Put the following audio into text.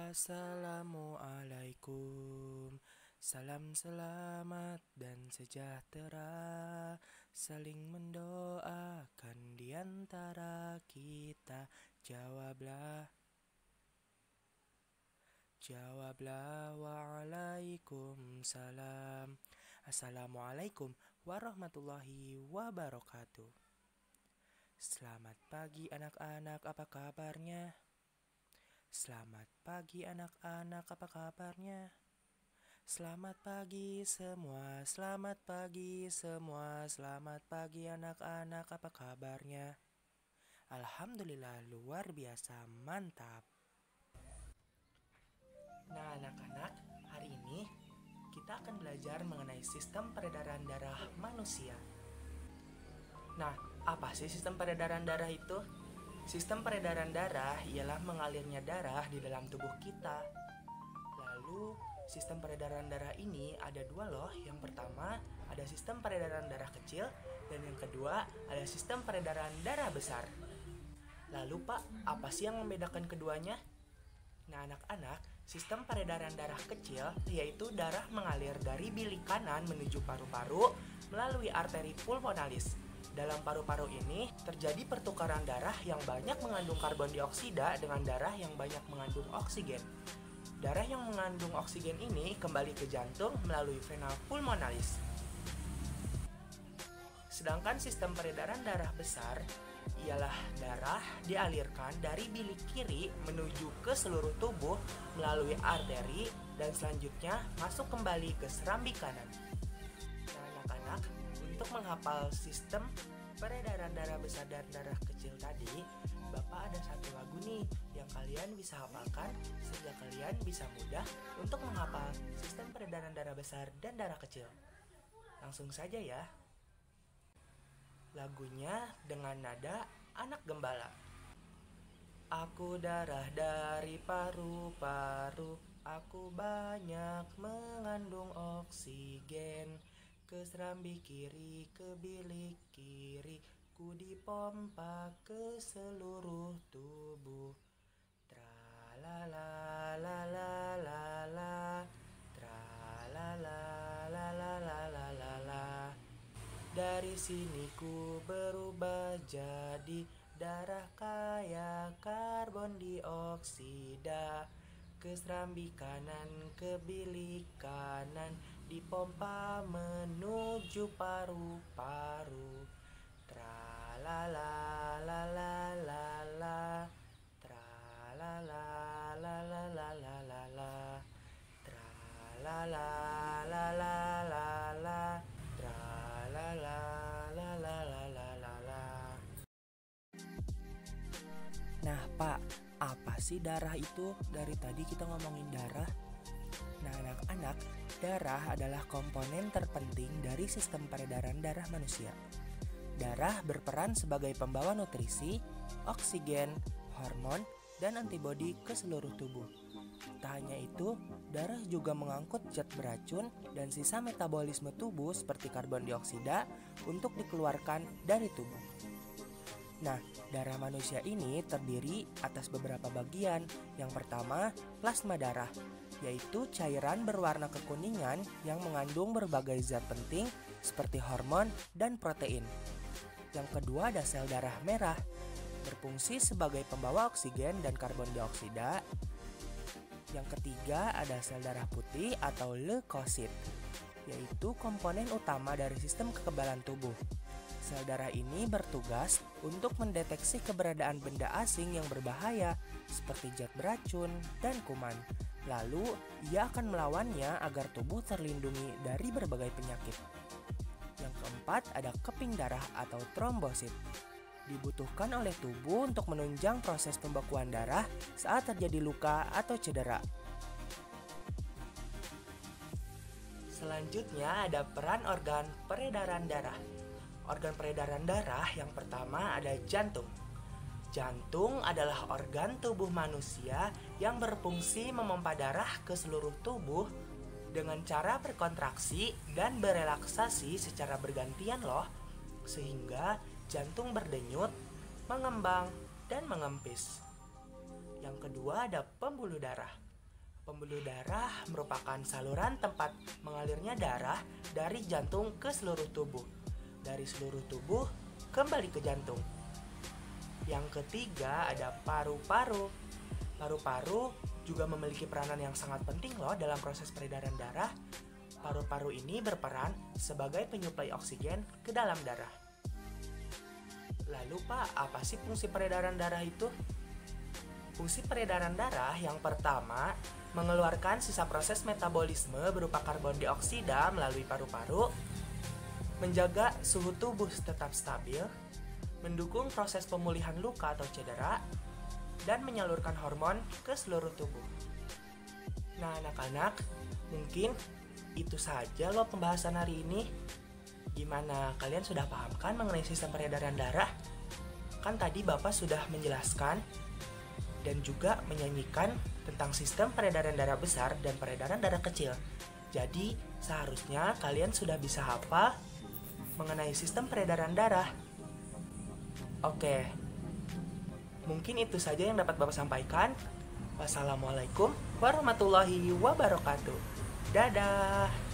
Assalamualaikum. Salam selamat dan sejahtera, saling mendoakan di antara kita. Jawablah, jawablah waalaikumsalam. Assalamualaikum warahmatullahi wabarakatuh. Selamat pagi anak-anak, apa kabarnya? Selamat pagi anak-anak, apa kabarnya? Selamat pagi semua, selamat pagi semua, selamat pagi anak-anak, apa kabarnya? Alhamdulillah, luar biasa, mantap. Nah anak-anak, hari ini kita akan belajar mengenai sistem peredaran darah manusia. Nah, apa sih sistem peredaran darah itu? Sistem peredaran darah ialah mengalirnya darah di dalam tubuh kita. Lalu, sistem peredaran darah ini ada dua loh. Yang pertama, ada sistem peredaran darah kecil, dan yang kedua, ada sistem peredaran darah besar. Lalu Pak, apa sih yang membedakan keduanya? Nah anak-anak, sistem peredaran darah kecil yaitu darah mengalir dari bilik kanan menuju paru-paru melalui arteri pulmonalis. Dalam paru-paru ini terjadi pertukaran darah yang banyak mengandung karbon dioksida dengan darah yang banyak mengandung oksigen. Darah yang mengandung oksigen ini kembali ke jantung melalui vena pulmonalis. Sedangkan sistem peredaran darah besar ialah darah dialirkan dari bilik kiri menuju ke seluruh tubuh melalui arteri dan selanjutnya masuk kembali ke serambi kanan. Nah anak-anak, untuk menghafal sistem peredaran darah besar dan darah kecil tadi, Bapak ada satu lagu nih yang kalian bisa hafalkan sehingga kalian bisa mudah untuk menghafal sistem peredaran darah besar dan darah kecil. Langsung saja ya. Lagunya dengan nada anak gembala. Aku darah dari paru-paru, aku banyak mengandung oksigen. Ke serambi kiri, ke bilik kiri, ku dipompa ke seluruh tubuh. Tra-la-la-la-la-la-la, tra-la-la-la-la-la-la-la. Dari sini ku berubah jadi darah kaya karbon dioksida. Ke serambi kanan, ke bilik kanan, dipompa menuju paru-paru. Tra-la-la-la-la-la-la, tra-la-la-la-la-la-la-la, tra-la-la-la-la-la-la, tra-la-la-la-la-la-la. Nah Pak, apa sih darah itu? Dari tadi kita ngomongin darah. Nah anak-anak, darah adalah komponen terpenting dari sistem peredaran darah manusia. Darah berperan sebagai pembawa nutrisi, oksigen, hormon, dan antibodi ke seluruh tubuh. Tak hanya itu, darah juga mengangkut zat beracun dan sisa metabolisme tubuh seperti karbon dioksida untuk dikeluarkan dari tubuh. Nah, darah manusia ini terdiri atas beberapa bagian. Yang pertama, plasma darah, yaitu cairan berwarna kekuningan yang mengandung berbagai zat penting seperti hormon dan protein. Yang kedua ada sel darah merah, berfungsi sebagai pembawa oksigen dan karbon dioksida. Yang ketiga ada sel darah putih atau leukosit, yaitu komponen utama dari sistem kekebalan tubuh. Sel darah ini bertugas untuk mendeteksi keberadaan benda asing yang berbahaya seperti zat beracun dan kuman. Lalu, ia akan melawannya agar tubuh terlindungi dari berbagai penyakit. Yang keempat ada keping darah atau trombosit. Dibutuhkan oleh tubuh untuk menunjang proses pembekuan darah saat terjadi luka atau cedera. Selanjutnya ada peran organ peredaran darah. Organ peredaran darah yang pertama ada jantung. Jantung adalah organ tubuh manusia yang berfungsi memompa darah ke seluruh tubuh dengan cara berkontraksi dan berelaksasi secara bergantian loh, sehingga jantung berdenyut, mengembang, dan mengempis. Yang kedua ada pembuluh darah. Pembuluh darah merupakan saluran tempat mengalirnya darah dari jantung ke seluruh tubuh. Dari seluruh tubuh kembali ke jantung. Yang ketiga ada paru-paru. Paru-paru juga memiliki peranan yang sangat penting loh dalam proses peredaran darah. Paru-paru ini berperan sebagai penyuplai oksigen ke dalam darah. Lalu Pak, apa sih fungsi peredaran darah itu? Fungsi peredaran darah yang pertama, mengeluarkan sisa proses metabolisme berupa karbon dioksida melalui paru-paru, menjaga suhu tubuh tetap stabil, mendukung proses pemulihan luka atau cedera, dan menyalurkan hormon ke seluruh tubuh. Nah anak-anak, mungkin itu saja loh pembahasan hari ini. Gimana, kalian sudah paham kan mengenai sistem peredaran darah? Kan tadi Bapak sudah menjelaskan dan juga menyanyikan tentang sistem peredaran darah besar dan peredaran darah kecil. Jadi, seharusnya kalian sudah bisa hafal mengenai sistem peredaran darah. Oke, mungkin itu saja yang dapat Bapak sampaikan. Wassalamualaikum warahmatullahi wabarakatuh. Dadah.